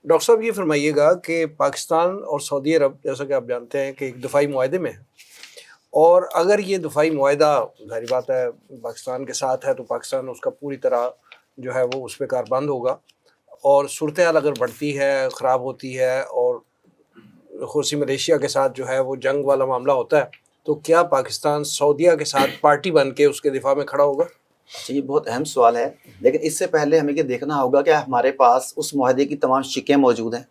Doctor صاحب یہ فرمائیے گا کہ پاکستان اور سعودی عرب جیسا کہ آپ جانتے ہیں کہ ایک دفاعی معاہدے میں ہے، اور اگر یہ دفاعی معاہدہ ظاہر بات ہے پاکستان کے ساتھ ہے تو پاکستان اس کا پوری طرح جو ہے وہ اس پہ کاربند ہوگا، اور صورتحال اگر بڑھتی ہے، خراب ہوتی ہے اور خصوصی ملیشیا کے ساتھ جو ہے وہ جنگ والا معاملہ ہوتا ہے، تو کیا پاکستان سعودیہ کے ساتھ پارٹی بن کے اس کے دفاع میں کھڑا ہوگا؟ اچھا، یہ بہت اہم سوال ہے، لیکن اس سے پہلے ہمیں یہ دیکھنا ہوگا کہ ہمارے پاس اس معاہدے کی تمام شقیں موجود ہیں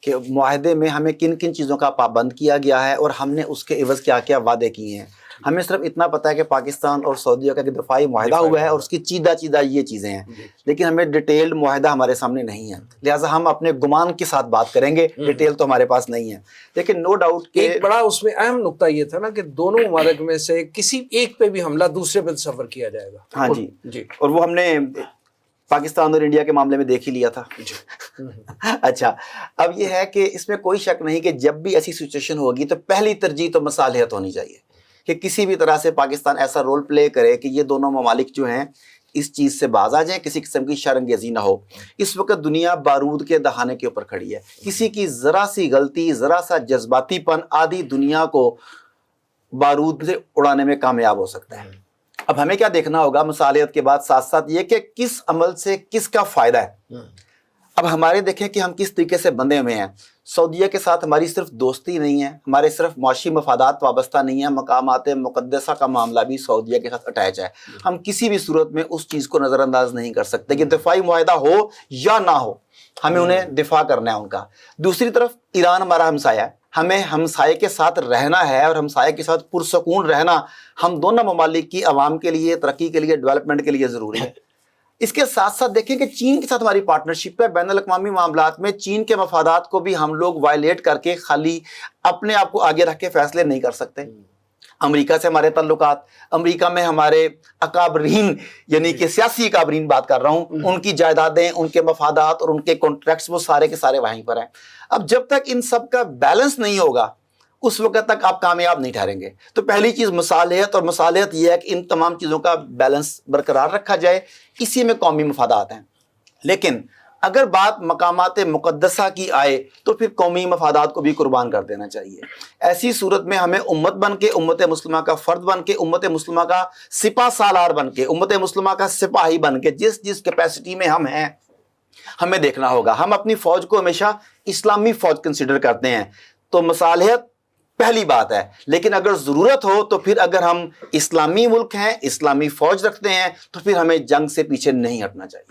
کہ معاہدے میں ہمیں کن کن چیزوں کا پابند کیا گیا ہے اور ہم نے اس کے عوض کیا کیا وعدے کیے ہیں۔ ہمیں صرف اتنا پتہ ہے کہ پاکستان اور سعودیہ کا دفاعی معاہدہ ہوا ہے اور اس کی چیدہ یہ چیزیں ہیں، لیکن ہمیں ڈیٹیلڈ معاہدہ ہمارے سامنے نہیں ہے، لہٰذا ہم اپنے گمان کے ساتھ بات کریں گے، ڈیٹیل تو ہمارے پاس نہیں ہے۔ لیکن نو ڈاؤٹ کہ ایک بڑا اس میں اہم نقطہ یہ تھا نا کہ دونوں ممالک میں سے کسی ایک پہ بھی حملہ دوسرے پہ تصور کیا جائے گا۔ ہاں جی، اور وہ ہم نے پاکستان اور انڈیا کے معاملے میں دیکھ ہی لیا تھا۔ اچھا، اب یہ ہے کہ اس میں کوئی شک نہیں کہ جب بھی ایسی سچویشن ہوگی تو پہلی ترجیح تو مصالحت ہونی چاہیے کہ کسی بھی طرح سے پاکستان ایسا رول پلے کرے کہ یہ دونوں ممالک جو ہیں اس چیز سے باز آ جائیں، کسی قسم کی شرانگیزی نہ ہو۔ اس وقت دنیا بارود کے دہانے کے اوپر کھڑی ہے، کسی کی ذرا سی غلطی، ذرا سا جذباتی پن آدھی دنیا کو بارود سے اڑانے میں کامیاب ہو سکتا ہے۔ اب ہمیں کیا دیکھنا ہوگا مصالحت کے بعد ساتھ ساتھ یہ کہ کس عمل سے کس کا فائدہ ہے۔ اب ہمارے دیکھیں کہ ہم کس طریقے سے بندھے ہوئے ہیں۔ سعودیہ کے ساتھ ہماری صرف دوستی نہیں ہے، ہمارے صرف معاشی مفادات وابستہ نہیں ہیں، مقامات مقدسہ کا معاملہ بھی سعودیہ کے ساتھ اٹیچ ہے۔ ہم کسی بھی صورت میں اس چیز کو نظر انداز نہیں کر سکتے کہ دفاعی معاہدہ ہو یا نہ ہو، ہمیں انہیں دفاع کرنا ہے ان کا۔ دوسری طرف ایران ہمارا ہمسایہ ہے، ہمیں ہمسائے کے ساتھ رہنا ہے، اور ہمسائے کے ساتھ پرسکون رہنا ہم دونوں ممالک کی عوام کے لیے، ترقی کے لیے، ڈیولپمنٹ کے لیے ضروری ہے۔ اس کے ساتھ ساتھ دیکھیں کہ چین کے ساتھ ہماری پارٹنرشپ ہے، بین الاقوامی معاملات میں چین کے مفادات کو بھی ہم لوگ وائلیٹ کر کے خالی اپنے آپ کو آگے رکھ کے فیصلے نہیں کر سکتے۔ امریکہ سے ہمارے تعلقات، امریکہ میں ہمارے اکابرین یعنی کہ سیاسی اکابرین بات کر رہا ہوں، ان کی جائیدادیں، ان کے مفادات اور ان کے کانٹریکٹس وہ سارے کے سارے وہیں پر ہیں۔ اب جب تک ان سب کا بیلنس نہیں ہوگا اس وقت تک آپ کامیاب نہیں ٹھہریں گے۔ تو پہلی چیز مصالحت، اور مصالحت یہ ہے کہ ان تمام چیزوں کا بیلنس برقرار رکھا جائے، اسی میں قومی مفادات ہیں۔ لیکن اگر بات مقامات مقدسہ کی آئے تو پھر قومی مفادات کو بھی قربان کر دینا چاہیے۔ ایسی صورت میں ہمیں امت بن کے، امت مسلمہ کا فرد بن کے، امت مسلمہ کا سپہ سالار بن کے، امت مسلمہ کا سپاہی بن کے، جس کیپیسٹی میں ہم ہیں، ہمیں دیکھنا ہوگا۔ ہم اپنی فوج کو ہمیشہ اسلامی فوج کنسیڈر کرتے ہیں، تو مصالحت پہلی بات ہے، لیکن اگر ضرورت ہو تو پھر اگر ہم اسلامی ملک ہیں، اسلامی فوج رکھتے ہیں، تو پھر ہمیں جنگ سے پیچھے نہیں ہٹنا چاہیے۔